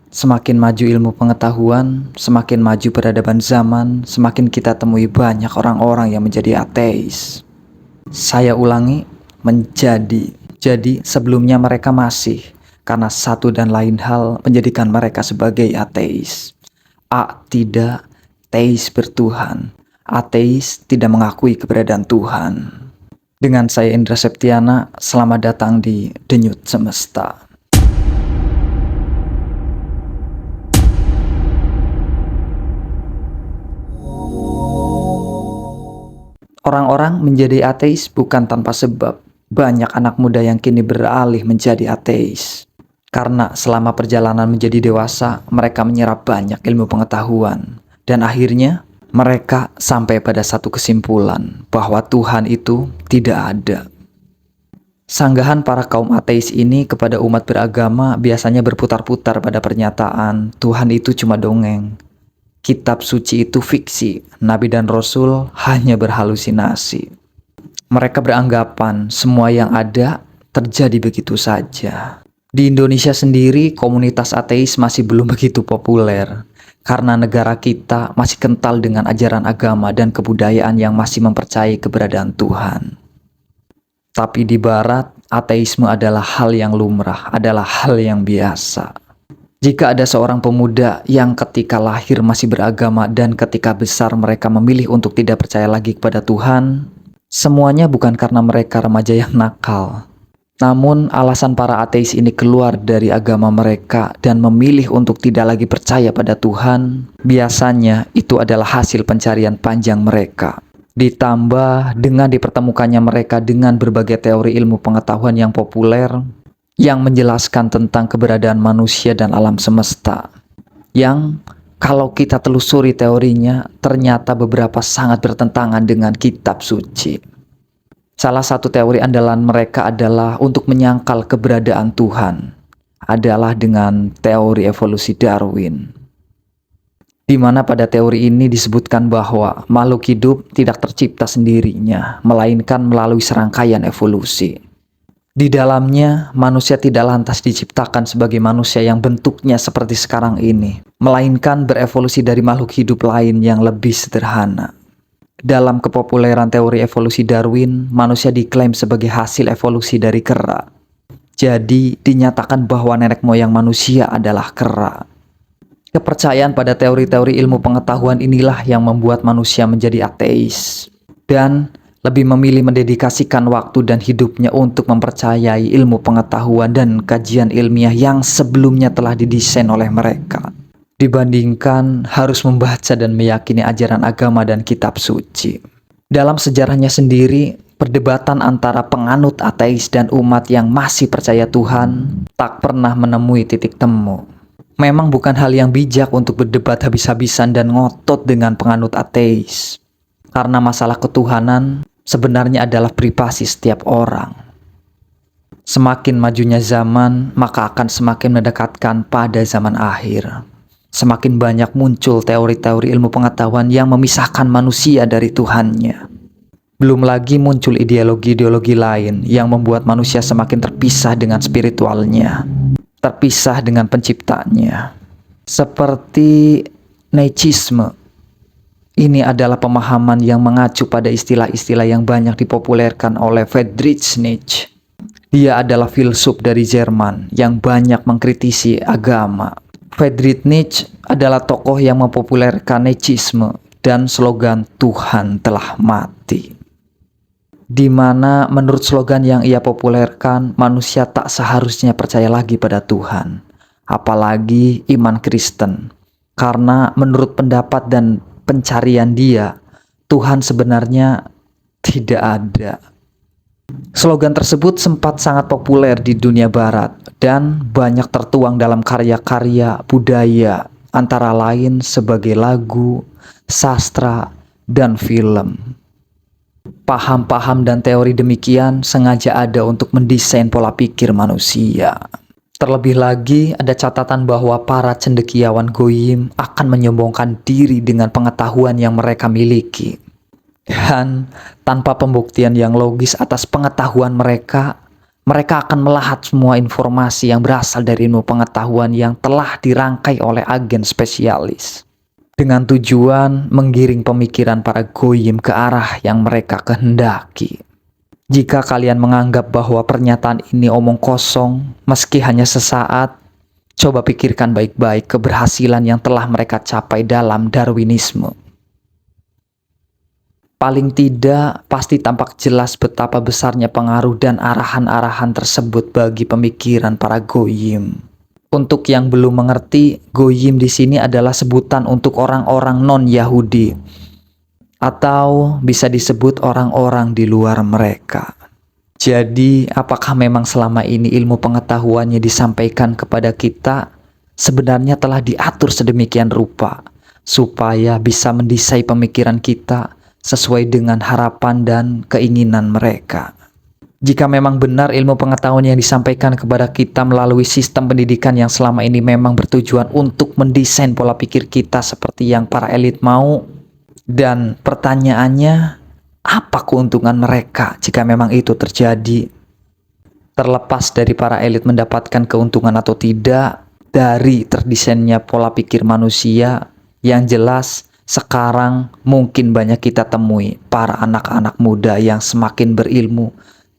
Semakin maju ilmu pengetahuan, semakin maju peradaban zaman, semakin kita temui banyak orang-orang yang menjadi ateis. Saya ulangi, menjadi. Jadi sebelumnya mereka masih, karena satu dan lain hal menjadikan mereka sebagai ateis. Tidak, teis bertuhan. Ateis tidak mengakui keberadaan Tuhan. Dengan saya Indra Septiana, selamat datang di Denyut Semesta. Orang-orang menjadi ateis bukan tanpa sebab. Banyak anak muda yang kini beralih menjadi ateis. Karena selama perjalanan menjadi dewasa, mereka menyerap banyak ilmu pengetahuan. Dan akhirnya, mereka sampai pada satu kesimpulan bahwa Tuhan itu tidak ada. Sanggahan para kaum ateis ini kepada umat beragama biasanya berputar-putar pada pernyataan Tuhan itu cuma dongeng. Kitab suci itu fiksi, nabi dan rasul hanya berhalusinasi. Mereka beranggapan semua yang ada terjadi begitu saja. Di Indonesia sendiri, komunitas ateis masih belum begitu populer karena negara kita masih kental dengan ajaran agama dan kebudayaan yang masih mempercayai keberadaan Tuhan. Tapi di barat, ateisme adalah hal yang lumrah, adalah hal yang biasa. Jika ada seorang pemuda yang ketika lahir masih beragama dan ketika besar mereka memilih untuk tidak percaya lagi kepada Tuhan, semuanya bukan karena mereka remaja yang nakal. Namun alasan para ateis ini keluar dari agama mereka dan memilih untuk tidak lagi percaya pada Tuhan, biasanya itu adalah hasil pencarian panjang mereka. Ditambah dengan dipertemukannya mereka dengan berbagai teori ilmu pengetahuan yang populer, yang menjelaskan tentang keberadaan manusia dan alam semesta, yang kalau kita telusuri teorinya, ternyata beberapa sangat bertentangan dengan kitab suci. Salah satu teori andalan mereka adalah untuk menyangkal keberadaan Tuhan, adalah dengan teori evolusi Darwin. Di mana pada teori ini disebutkan bahwa makhluk hidup tidak tercipta sendirinya, melainkan melalui serangkaian evolusi. Di dalamnya, manusia tidak lantas diciptakan sebagai manusia yang bentuknya seperti sekarang ini, melainkan berevolusi dari makhluk hidup lain yang lebih sederhana. Dalam kepopuleran teori evolusi Darwin, manusia diklaim sebagai hasil evolusi dari kera. Jadi, dinyatakan bahwa nenek moyang manusia adalah kera. Kepercayaan pada teori-teori ilmu pengetahuan inilah yang membuat manusia menjadi ateis. Dan lebih memilih mendedikasikan waktu dan hidupnya untuk mempercayai ilmu pengetahuan dan kajian ilmiah yang sebelumnya telah didesain oleh mereka, dibandingkan harus membaca dan meyakini ajaran agama dan kitab suci. Dalam sejarahnya sendiri, perdebatan antara penganut ateis dan umat yang masih percaya Tuhan tak pernah menemui titik temu. Memang bukan hal yang bijak untuk berdebat habis-habisan dan ngotot dengan penganut ateis, karena masalah ketuhanan sebenarnya adalah privasi setiap orang. Semakin majunya zaman, maka akan semakin mendekatkan pada zaman akhir. Semakin banyak muncul teori-teori ilmu pengetahuan yang memisahkan manusia dari Tuhannya. Belum lagi muncul ideologi-ideologi lain yang membuat manusia semakin terpisah dengan spiritualnya, terpisah dengan penciptanya. Seperti Nietzscheisme. Ini adalah pemahaman yang mengacu pada istilah-istilah yang banyak dipopulerkan oleh Friedrich Nietzsche. Dia adalah filsuf dari Jerman yang banyak mengkritisi agama. Friedrich Nietzsche adalah tokoh yang mempopulerkan Nietzscheisme dan slogan Tuhan telah mati. Di mana menurut slogan yang ia populerkan, manusia tak seharusnya percaya lagi pada Tuhan, apalagi iman Kristen. Karena menurut pendapat dan pencarian dia, Tuhan sebenarnya tidak ada. Slogan tersebut sempat sangat populer di dunia barat dan banyak tertuang dalam karya-karya budaya, antara lain sebagai lagu, sastra, dan film. Paham-paham dan teori demikian sengaja ada untuk mendesain pola pikir manusia. Terlebih lagi, ada catatan bahwa para cendekiawan goyim akan menyombongkan diri dengan pengetahuan yang mereka miliki. Dan tanpa pembuktian yang logis atas pengetahuan mereka, Mereka akan melahat semua informasi yang berasal dari ilmu pengetahuan yang telah dirangkai oleh agen spesialis, dengan tujuan menggiring pemikiran para goyim ke arah yang mereka kehendaki. Jika kalian menganggap bahwa pernyataan ini omong kosong, meski hanya sesaat, coba pikirkan baik-baik keberhasilan yang telah mereka capai dalam Darwinisme. Paling tidak, pasti tampak jelas betapa besarnya pengaruh dan arahan-arahan tersebut bagi pemikiran para goyim. Untuk yang belum mengerti, goyim di sini adalah sebutan untuk orang-orang non-Yahudi, atau bisa disebut orang-orang di luar mereka. Jadi, apakah memang selama ini ilmu pengetahuannya disampaikan kepada kita sebenarnya telah diatur sedemikian rupa supaya bisa mendesain pemikiran kita sesuai dengan harapan dan keinginan mereka? Jika memang benar ilmu pengetahuan yang disampaikan kepada kita melalui sistem pendidikan yang selama ini memang bertujuan untuk mendesain pola pikir kita seperti yang para elit mau, dan pertanyaannya, apa keuntungan mereka jika memang itu terjadi? Terlepas dari para elit mendapatkan keuntungan atau tidak dari terdesainnya pola pikir manusia, yang jelas sekarang mungkin banyak kita temui para anak-anak muda yang semakin berilmu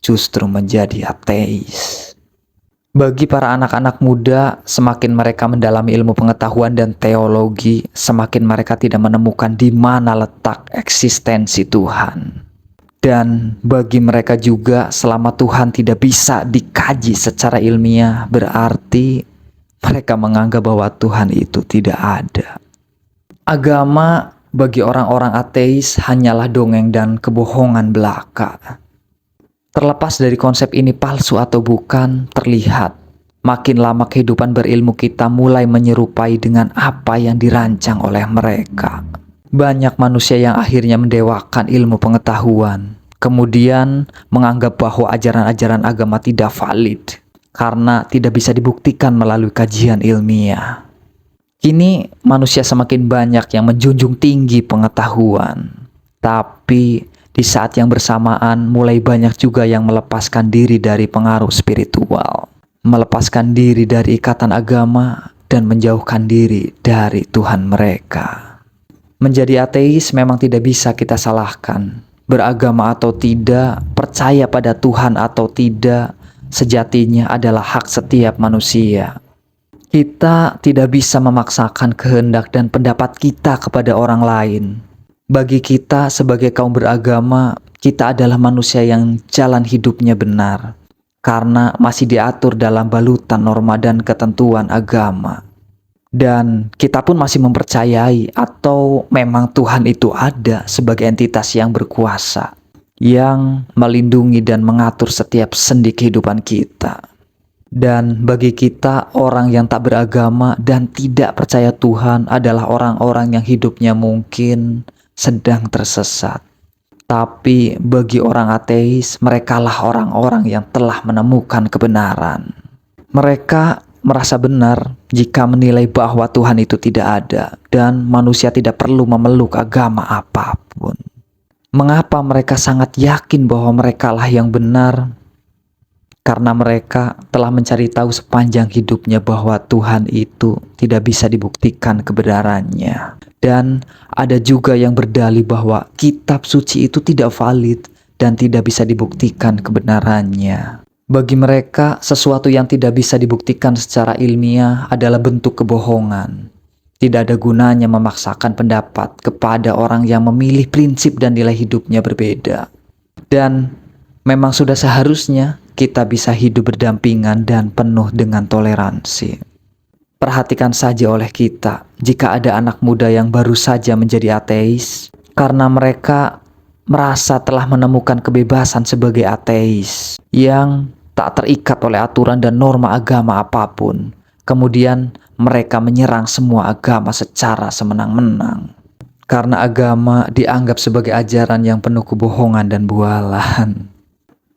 justru menjadi ateis. Bagi para anak-anak muda, semakin mereka mendalami ilmu pengetahuan dan teologi, semakin mereka tidak menemukan di mana letak eksistensi Tuhan. Dan bagi mereka juga, selama Tuhan tidak bisa dikaji secara ilmiah, berarti mereka menganggap bahwa Tuhan itu tidak ada. Agama bagi orang-orang ateis hanyalah dongeng dan kebohongan belaka. Terlepas dari konsep ini palsu atau bukan, terlihat makin lama kehidupan berilmu kita mulai menyerupai dengan apa yang dirancang oleh mereka. Banyak manusia yang akhirnya mendewakan ilmu pengetahuan, kemudian menganggap bahwa ajaran-ajaran agama tidak valid karena tidak bisa dibuktikan melalui kajian ilmiah. Kini manusia semakin banyak yang menjunjung tinggi pengetahuan, tapi di saat yang bersamaan mulai banyak juga yang melepaskan diri dari pengaruh spiritual, melepaskan diri dari ikatan agama, dan menjauhkan diri dari Tuhan mereka. Menjadi ateis memang tidak bisa kita salahkan. Beragama atau tidak, percaya pada Tuhan atau tidak, sejatinya adalah hak setiap manusia. Kita tidak bisa memaksakan kehendak dan pendapat kita kepada orang lain. Bagi kita sebagai kaum beragama, kita adalah manusia yang jalan hidupnya benar, karena masih diatur dalam balutan norma dan ketentuan agama. Dan kita pun masih mempercayai atau memang Tuhan itu ada sebagai entitas yang berkuasa, yang melindungi dan mengatur setiap sendi kehidupan kita. Dan bagi kita, orang yang tak beragama dan tidak percaya Tuhan adalah orang-orang yang hidupnya mungkin sedang tersesat. Tapi bagi orang ateis, merekalah orang-orang yang telah menemukan kebenaran. Mereka merasa benar jika menilai bahwa Tuhan itu tidak ada dan manusia tidak perlu memeluk agama apapun. Mengapa mereka sangat yakin bahwa merekalah yang benar? Karena mereka telah mencari tahu sepanjang hidupnya bahwa Tuhan itu tidak bisa dibuktikan kebenarannya. Dan ada juga yang berdalih bahwa kitab suci itu tidak valid dan tidak bisa dibuktikan kebenarannya. Bagi mereka, sesuatu yang tidak bisa dibuktikan secara ilmiah adalah bentuk kebohongan. Tidak ada gunanya memaksakan pendapat kepada orang yang memilih prinsip dan nilai hidupnya berbeda. Dan memang sudah seharusnya kita bisa hidup berdampingan dan penuh dengan toleransi. Perhatikan saja oleh kita jika ada anak muda yang baru saja menjadi ateis karena mereka merasa telah menemukan kebebasan sebagai ateis yang tak terikat oleh aturan dan norma agama apapun. Kemudian mereka menyerang semua agama secara semenang-menang. Karena agama dianggap sebagai ajaran yang penuh kebohongan dan bualan.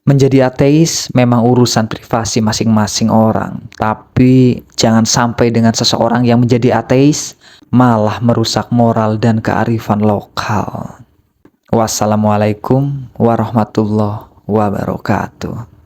Menjadi ateis memang urusan privasi masing-masing orang, tapi jangan sampai dengan seseorang yang menjadi ateis malah merusak moral dan kearifan lokal. Wassalamualaikum warahmatullahi wabarakatuh.